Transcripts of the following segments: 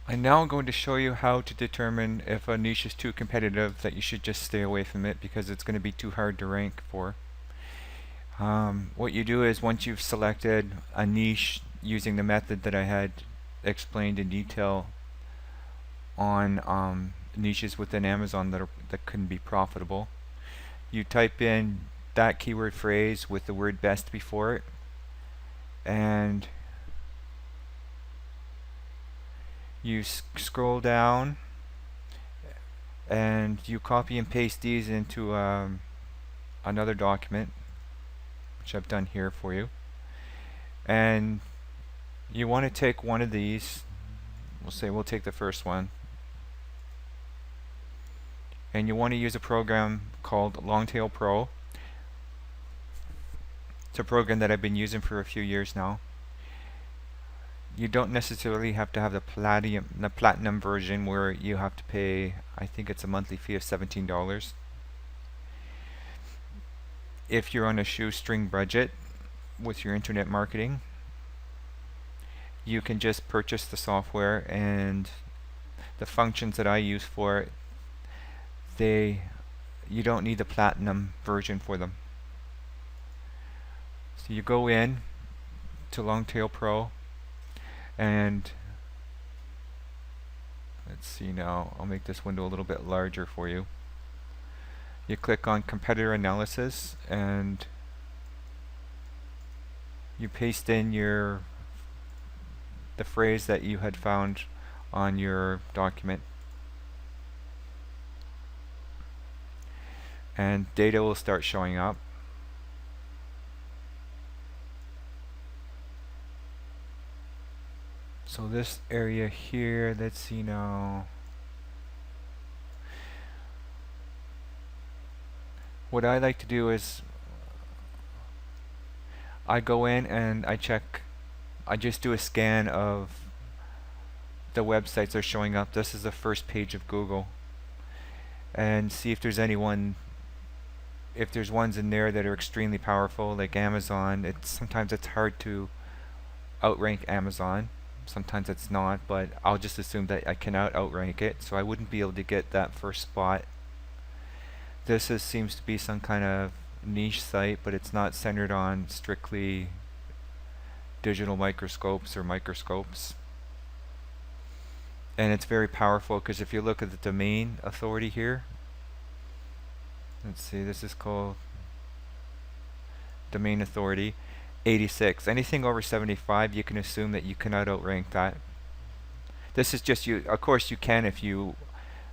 I'm now going to show you how to determine if a niche is too competitive that you should just stay away from it because it's going to be too hard to rank for. What you do is once you've selected a niche using the method that I had explained in detail on niches within Amazon that can be profitable, you type in that keyword phrase with the word best before it, and you scroll down and you copy and paste these into another document, which I've done here for you. And you want to take one of these, we'll take the first one, and you want to use a program called Longtail Pro. It's a program that I've been using for a few years now. You don't necessarily have to have the platinum version where you have to pay, I think it's a monthly fee of $17. If you're on a shoestring budget with your internet marketing, you can just purchase the software, and the functions that I use for it, you don't need the platinum version for them. So you go in to Longtail Pro, and let's see, now I'll make this window a little bit larger for you. You click on competitor analysis and you paste in the phrase that you had found on your document, and data will start showing up. So this area here, let's see now. What I like to do is I go in and I just do a scan of the websites that are showing up. This is the first page of Google, and see if there's ones in there that are extremely powerful, like Amazon. Sometimes it's hard to outrank Amazon. Sometimes it's not, but I'll just assume that I cannot outrank it, so I wouldn't be able to get that first spot. This seems to be some kind of niche site, but it's not centered on strictly digital microscopes or microscopes. And it's very powerful because if you look at the domain authority here, let's see, this is called domain authority 86. Anything over 75, you can assume that you cannot outrank that. This is just you. Of course, you can if you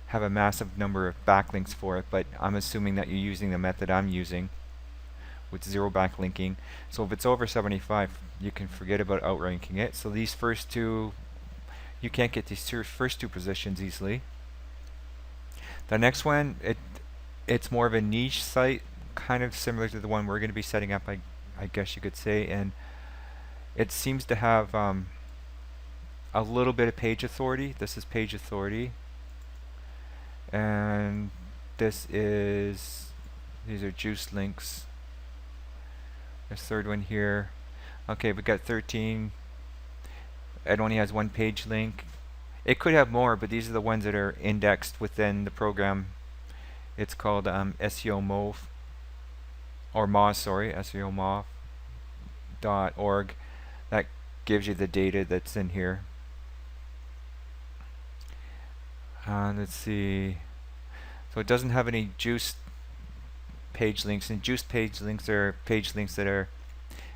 have a massive number of backlinks for it, but I'm assuming that you're using the method I'm using with zero backlinking. So if it's over 75, you can forget about outranking it. So these first two, you can't get these first two positions easily. The next one, it's more of a niche site, kind of similar to the one we're going to be setting up, I guess you could say, and it seems to have a little bit of page authority. This is page authority, and these are juice links. This third one here, okay, we got 13. It only has one page link. It could have more, but these are the ones that are indexed within the program. It's called SEO MOV, or Moz, sorry, SEOMOV.org. That gives you the data that's in here. Let's see. So it doesn't have any juice page links, and juice page links are page links that are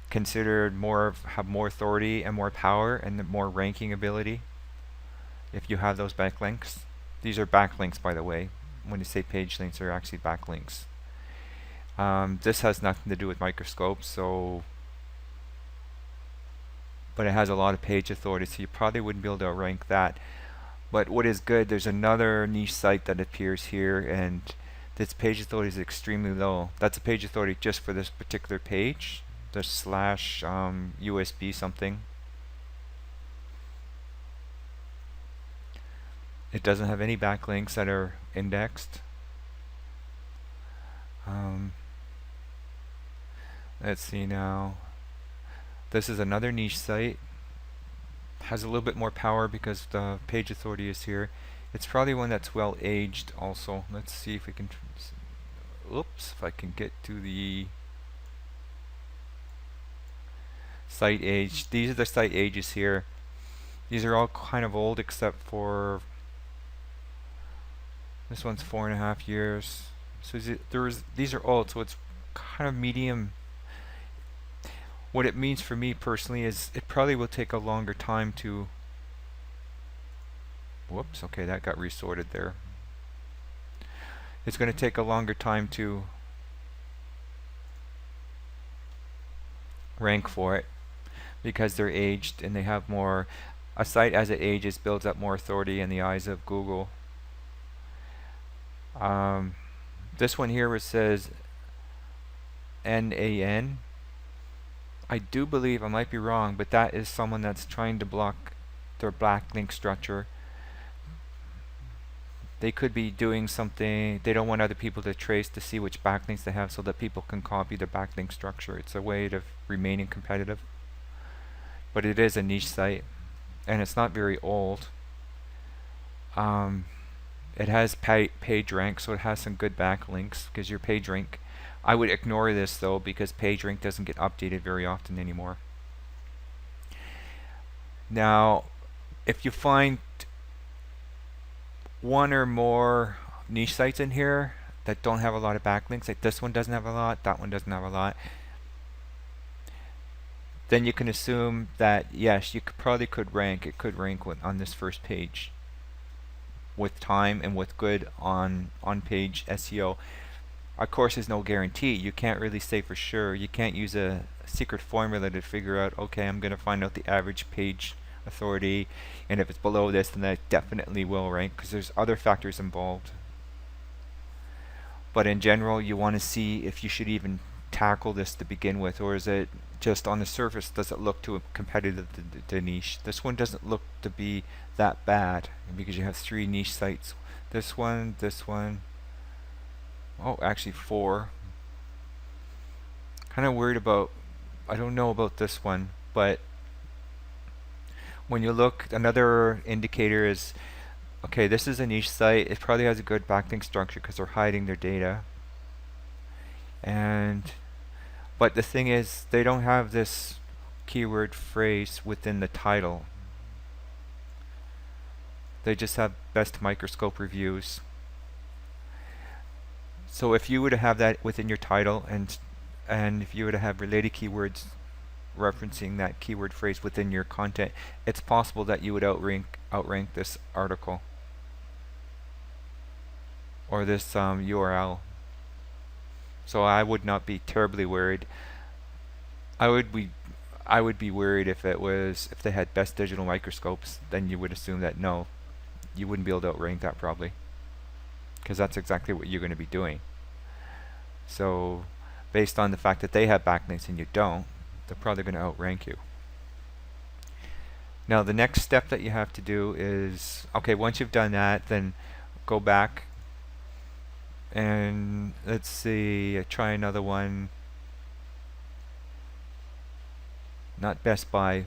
considered have more authority and more power and more ranking ability if you have those backlinks. These are backlinks, by the way. When you say page links, they're actually backlinks. This has nothing to do with microscopes, but it has a lot of page authority, so you probably wouldn't be able to rank that. But what is good, there's another niche site that appears here, and this page authority is extremely low. That's a page authority just for this particular page, the slash USB something. It doesn't have any backlinks that are indexed. Let's see now. This is another niche site, has a little bit more power because the page authority is here. It's probably one that's well aged also. Let's see if we can, oops, if I can get to the site age. These are the site ages here. These are all kind of old except for this one's 4.5 years. So these are old, so it's kind of medium. What it means for me personally is it probably will take a longer time to, whoops, okay, that got resorted there. It's going to take a longer time to rank for it because they're aged and they have more, a site as it ages builds up more authority in the eyes of Google. This one here where it says NAN, I do believe, I might be wrong, but that is someone that's trying to block their backlink structure. They could be doing something, they don't want other people to trace to see which backlinks they have so that people can copy their backlink structure. It's a way of remaining competitive. But it is a niche site, and it's not very old. It has page rank, so it has some good backlinks because your page rank, I would ignore this though because page rank doesn't get updated very often anymore. Now, if you find one or more niche sites in here that don't have a lot of backlinks, like this one doesn't have a lot, that one doesn't have a lot, then you can assume that yes, you probably could rank, it could rank on this first page with time and with good on-page SEO. Of course, there's no guarantee. You can't really say for sure. You can't use a secret formula to figure out, okay, I'm going to find out the average page authority, and if it's below this, then that definitely will rank, because there's other factors involved. But in general, you want to see if you should even tackle this to begin with, or is it just on the surface, does it look too competitive to niche? This one doesn't look to be that bad because you have 3 niche sites. This one, oh, actually 4. Kind of worried about, I don't know about this one, but when you look, another indicator is, okay, this is a niche site. It probably has a good backlink structure because they're hiding their data. But the thing is, they don't have this keyword phrase within the title. They just have best microscope reviews. So if you were to have that within your title, and if you were to have related keywords referencing that keyword phrase within your content, it's possible that you would outrank this article or this URL. So I would not be terribly worried. I would be worried if they had best digital microscopes. Then you would assume that no, you wouldn't be able to outrank that probably, because that's exactly what you're going to be doing. So based on the fact that they have backlinks and you don't, they're probably going to outrank you. Now the next step that you have to do is, okay, once you've done that, then go back and let's see, try another one. Not Best Buy.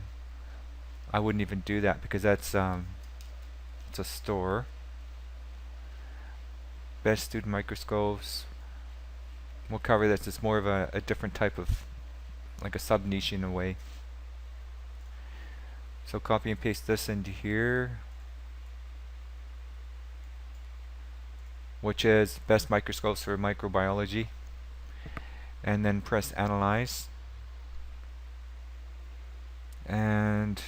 I wouldn't even do that because that's it's a store. Best Student Microscopes. We'll cover this. It's more of a different type of, like a sub niche in a way. So copy and paste this into here, which is best microscopes for microbiology, and then press analyze. And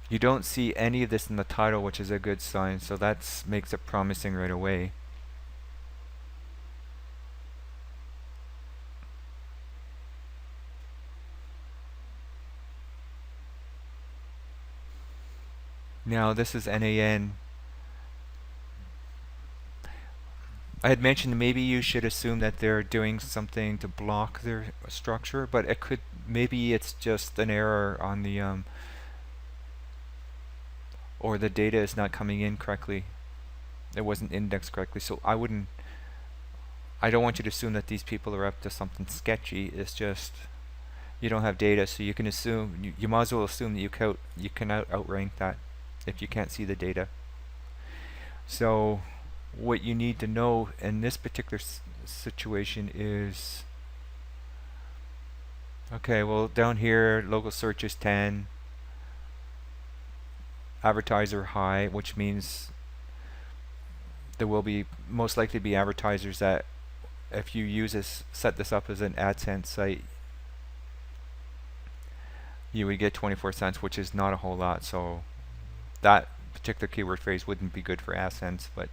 you don't see any of this in the title, which is a good sign, so that makes it promising right away. Now this is NAN. I had mentioned maybe you should assume that they're doing something to block their structure, but it could, maybe it's just an error on the or the data is not coming in correctly. It wasn't indexed correctly. So I don't want you to assume that these people are up to something sketchy. It's just You don't have data, so you can assume, you might as well assume that you cannot outrank that if you can't see the data. So what you need to know in this particular situation is, okay, well down here local search is 10, advertiser high, which means there will be most likely be advertisers that if you use this, set this up as an AdSense site, you would get 24 cents, which is not a whole lot. So that particular keyword phrase wouldn't be good for AdSense, but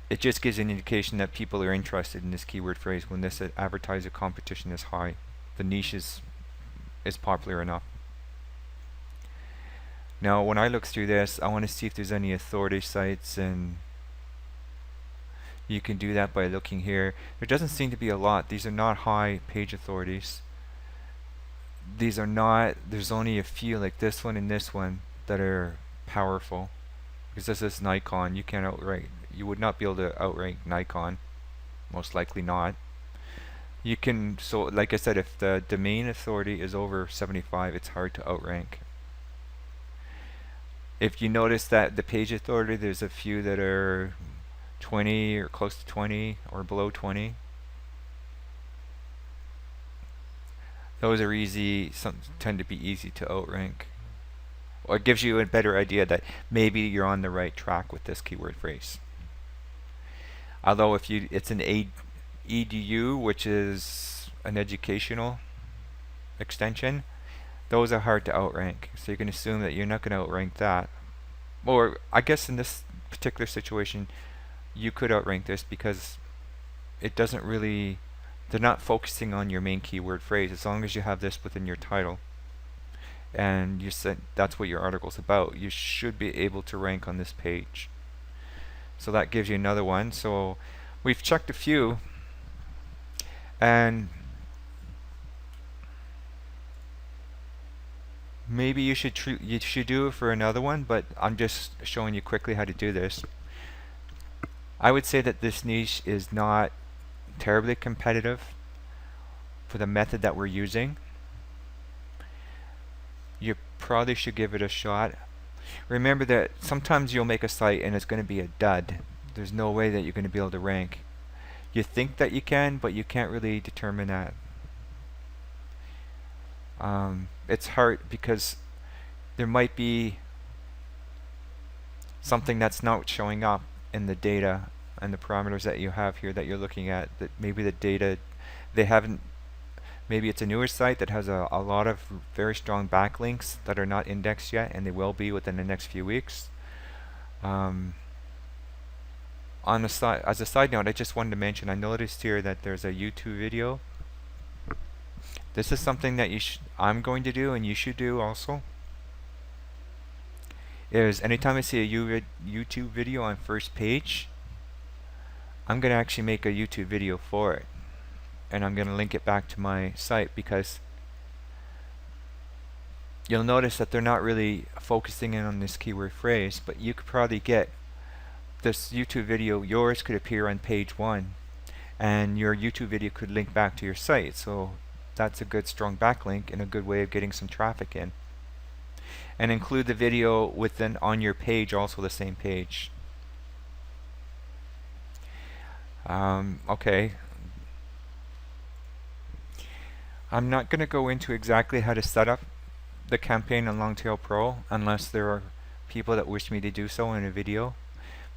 it just gives an indication that people are interested in this keyword phrase when this advertiser competition is high. The niche is popular enough. Now when I look through this, I want to see if there's any authority sites, and you can do that by looking here. There doesn't seem to be a lot. These are not high page authorities. These are not, there's only a few like this one and this one that are powerful. Because this is Nikon, you can't outrank, you would not be able to outrank Nikon. Most likely not. You can, so like I said, if the domain authority is over 75, it's hard to outrank. If you notice that the page authority, there's a few that are 20 or close to 20 or below 20. Those are easy, some tend to be easy to outrank. Or it gives you a better idea that maybe you're on the right track with this keyword phrase. Although if you, it's an EDU, which is an educational extension, those are hard to outrank. So you can assume that you're not going to outrank that. Or I guess in this particular situation, you could outrank this because it doesn't really, they're not focusing on your main keyword phrase as long as you have this within your title. And you said that's what your article's about. You should be able to rank on this page. So that gives you another one. So we've checked a few, and maybe you should do it for another one, but I'm just showing you quickly how to do this. I would say that this niche is not terribly competitive for the method that we're using. You probably should give it a shot. Remember that sometimes you'll make a site and it's going to be a dud. There's no way that you're going to be able to rank. You think that you can, but you can't really determine that. It's hard because there might be something that's not showing up in the data and the parameters that you have here that you're looking at, that maybe the data, they haven't, maybe it's a newer site that has a lot of very strong backlinks that are not indexed yet, and they will be within the next few weeks. On the side, as a side note, I just wanted to mention, I noticed here that there's a YouTube video. This is something that I'm going to do and you should do also. Is anytime I see a YouTube video on first page, I'm going to actually make a YouTube video for it. And I'm going to link it back to my site, because you'll notice that they're not really focusing in on this keyword phrase, but you could probably get this YouTube video, yours could appear on page 1, and your YouTube video could link back to your site. So that's a good strong backlink and a good way of getting some traffic in. And include the video within on your page, also the same page. Okay. I'm not going to go into exactly how to set up the campaign on Longtail Pro unless there are people that wish me to do so in a video,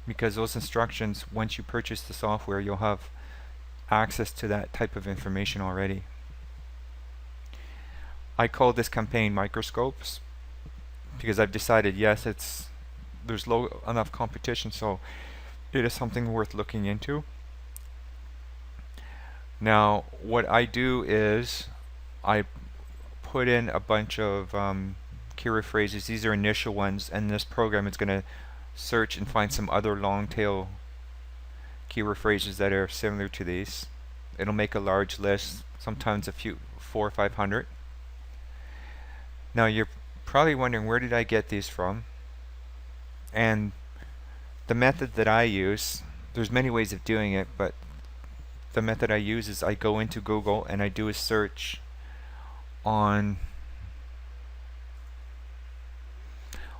because those instructions, once you purchase the software, you'll have access to that type of information already. I call this campaign microscopes because I've decided, yes, there's low enough competition, so it is something worth looking into. Now what I do is I put in a bunch of keyword phrases. These are initial ones, and this program is going to search and find some other long tail keyword phrases that are similar to these. It'll make a large list, sometimes a few, 400 or 500. Now you're probably wondering, where did I get these from? And the method that I use, there's many ways of doing it, but the method I use is I go into Google and I do a search on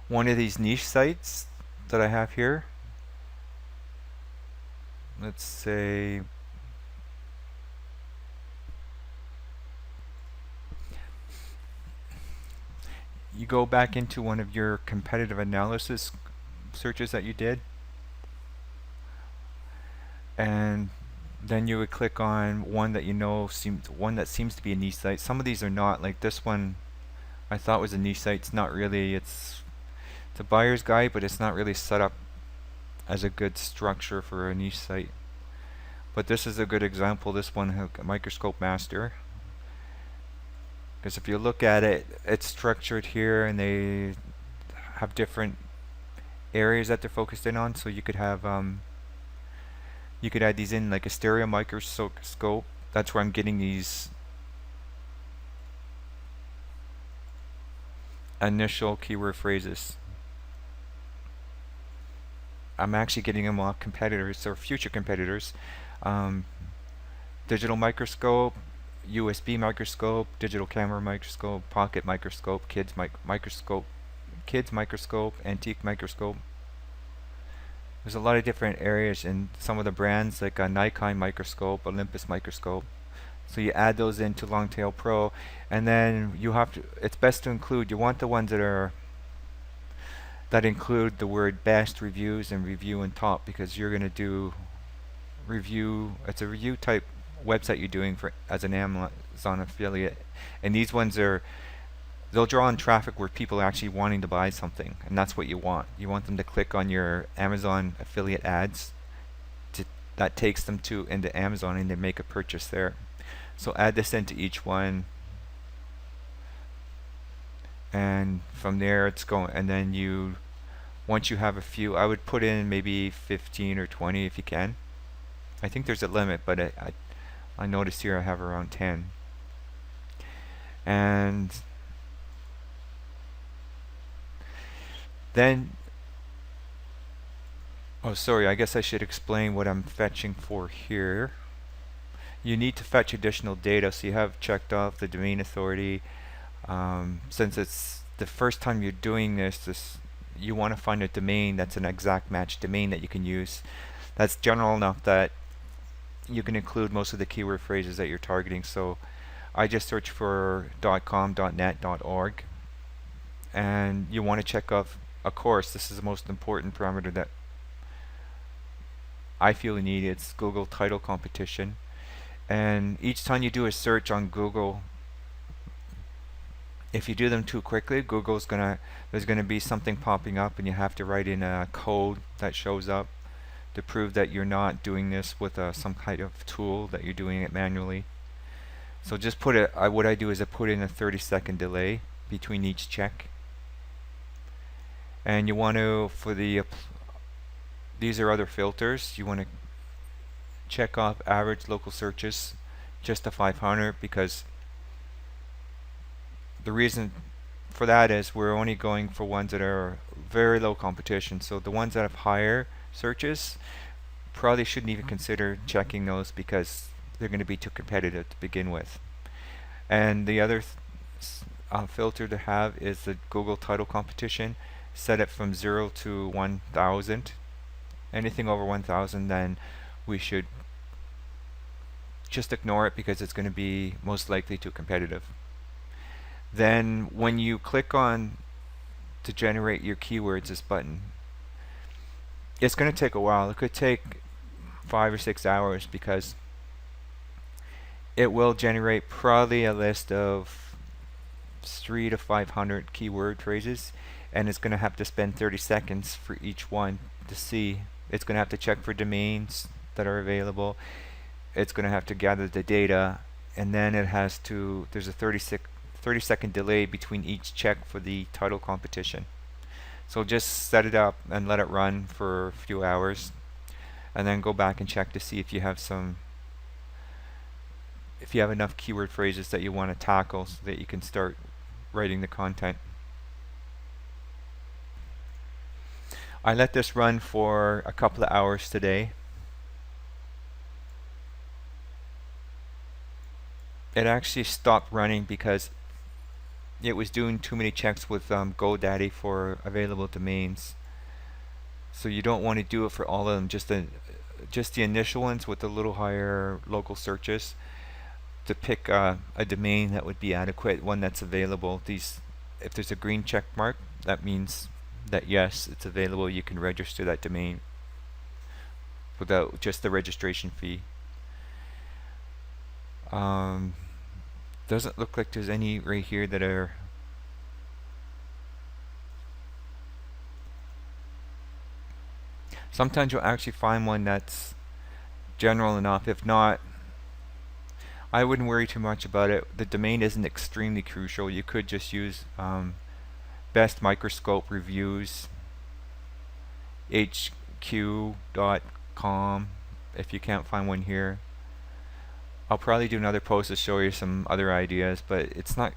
one of these niche sites that I have here. Let's say you go back into one of your competitive analysis searches that you did, and then you would click on one that you know seems to be a niche site. Some of these are not. Like this one, I thought was a niche site. It's not really. It's a buyer's guide, but it's not really set up as a good structure for a niche site. But this is a good example. This one has a microscope master. Because if you look at it, it's structured here, and they have different areas that they're focused in on. So you could have you could add these in like a stereo microscope. That's where I'm getting these initial keyword phrases. I'm actually getting them off competitors or future competitors. Um, digital microscope, USB microscope, digital camera microscope, pocket microscope, microscope, kids microscope, antique microscope. There's a lot of different areas in some of the brands, like a Nikon microscope, Olympus microscope. So you add those into Longtail Pro, and then you have to. It's best to include. You want the ones that include the word best, reviews, and review and top, because you're going to do review. It's a review type website you're doing for as an Amazon affiliate, and these ones they'll draw on traffic where people are actually wanting to buy something, and that's what you want. You want them to click on your Amazon affiliate ads that takes them into Amazon, and they make a purchase there. So add this into each one, and from there it's going. And then once you have a few, I would put in maybe 15 or 20 if you can. I think there's a limit, but I noticed here I have around 10. And then, oh sorry, I guess I should explain what I'm fetching for here. You need to fetch additional data, so you have checked off the domain authority. Since it's the first time you're doing this you want to find a domain that's an exact match domain that you can use. That's general enough that you can include most of the keyword phrases that you're targeting. So I just search for .com, .net, .org, and you want to check off, of course, this is the most important parameter that I feel you need. It's Google title competition. And each time you do a search on Google, if you do them too quickly, there's gonna be something popping up, and you have to write in a code that shows up to prove that you're not doing this with some kind of tool, that you're doing it manually. So just what I do is I put in a 30-second delay between each check. And you want to, these are other filters. You want to check off average local searches just to 500, because the reason for that is we're only going for ones that are very low competition. So the ones that have higher searches, probably shouldn't even consider checking those, because they're going to be too competitive to begin with. And the other filter to have is the Google title competition. Set it from 0 to 1000. Anything over 1000, then we should just ignore it, because it's going to be most likely too competitive. Then when you click on to generate your keywords, this button, it's going to take a while. It could take 5 or 6 hours, because it will generate probably a list of 300 to 500 keyword phrases, and it's going to have to spend 30 seconds for each one to see. It's going to have to check for domains that are available. It's going to have to gather the data, and then there's a 30-second delay between each check for the title competition. So just set it up and let it run for a few hours, and then go back and check to see if you have enough keyword phrases that you want to tackle, so that you can start writing the content. I let this run for a couple of hours today. It actually stopped running because it was doing too many checks with GoDaddy for available domains. So you don't want to do it for all of them, just the initial ones with the little higher local searches, to pick a domain that would be adequate, one that's available. These, if there's a green check mark, that means that yes, it's available. You can register that domain without just the registration fee. Um, doesn't look like there's any right here that are. Sometimes you'll actually find one that's general enough. If not, I wouldn't worry too much about it. The domain isn't extremely crucial. You could just use best microscope reviews hq.com if you can't find one here. I'll probably do another post to show you some other ideas, but it's not.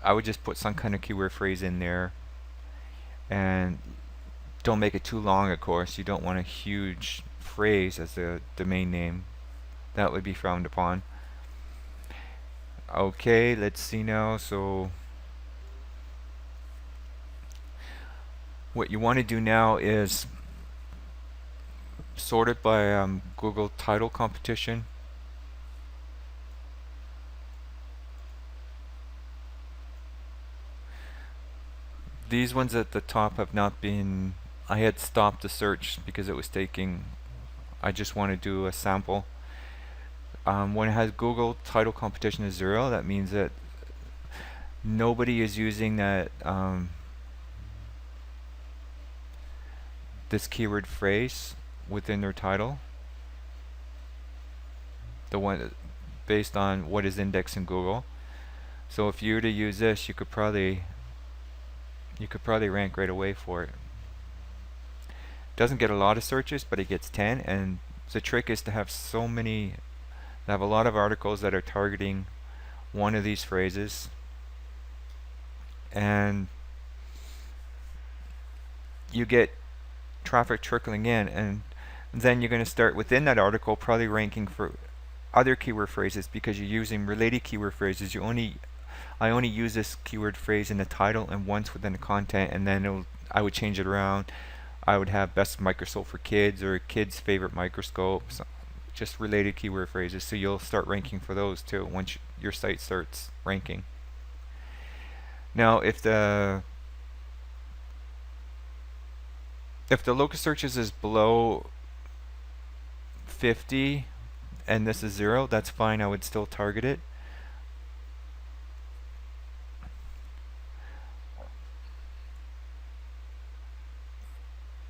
I would just put some kind of keyword phrase in there, and don't make it too long, of course. You don't want a huge phrase as a domain name. That would be frowned upon. Okay, let's see now. So what you want to do now is sort it by Google title competition. These ones at the top have not been. I had stopped the search because it was taking. I just want to do a sample. When it has Google title competition is 0, that means that nobody is using that this keyword phrase within their title. The one based on what is indexed in Google. So if you were to use this, you could probably rank right away for it. Doesn't get a lot of searches, but it gets 10. And the trick is to have have a lot of articles that are targeting one of these phrases, and you get traffic trickling in, and then you're going to start within that article probably ranking for other keyword phrases because you're using related keyword phrases. I only use this keyword phrase in the title and once within the content, and then I would change it around. I would have best microscope for kids or kids' favorite microscopes, just related keyword phrases. So you'll start ranking for those too once your site starts ranking. Now, if the locus searches is below 50 and this is 0, that's fine. I would still target it.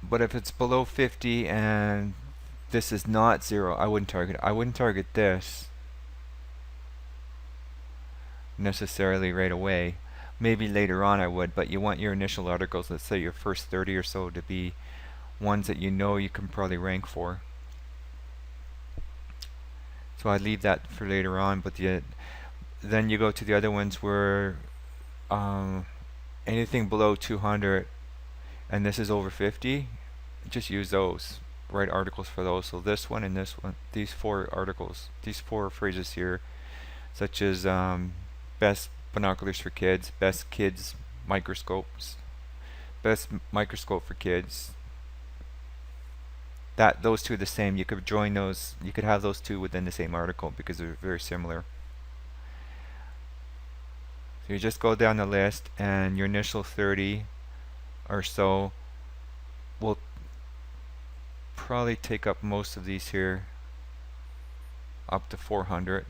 But if it's below 50 and this is not 0, I wouldn't target it. I wouldn't target this necessarily right away. Maybe later on I would, but you want your initial articles, let's say your first 30 or so, to be ones that you know you can probably rank for. So I'd leave that for later on, but then you go to the other ones where anything below 200 and this is over 50, just use those. Write articles for those. So this one and this one, these 4 articles, these 4 phrases here, such as best binoculars for kids, best kids microscopes, best microscope for kids. Those two are the same. You could join those. You could have those two within the same article because they're very similar. So you just go down the list, and your initial 30 or so will probably take up most of these here, up to 400.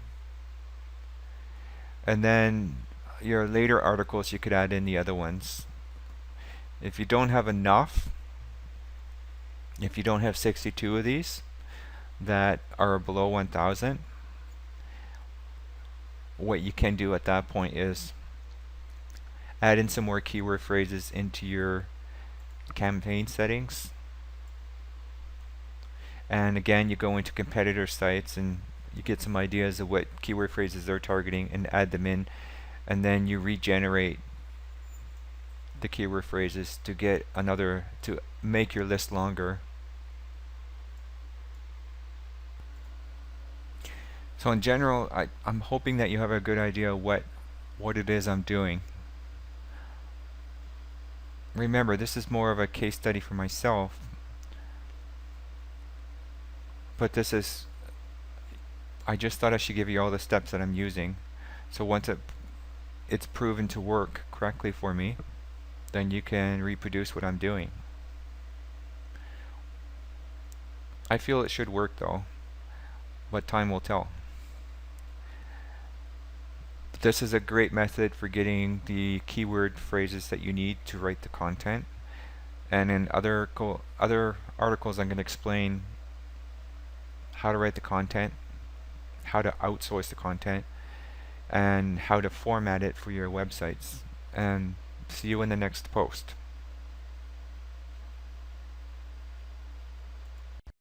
And then your later articles, you could add in the other ones. If you don't have enough, if you don't have 62 of these that are below 1000, what you can do at that point is add in some more keyword phrases into your campaign settings. And again, you go into competitor sites and you get some ideas of what keyword phrases they're targeting and add them in, and then you regenerate the keyword phrases to make your list longer. So in general, I'm hoping that you have a good idea what it is I'm doing. remember, this is more of a case study for myself, but I just thought I should give you all the steps that I'm using. So once it's proven to work correctly for me, then you can reproduce what I'm doing. I feel it should work though, but time will tell. This is a great method for getting the keyword phrases that you need to write the content. And in other articles, I'm going to explain how to write the content, how to outsource the content, and how to format it for your websites. And see you in the next post.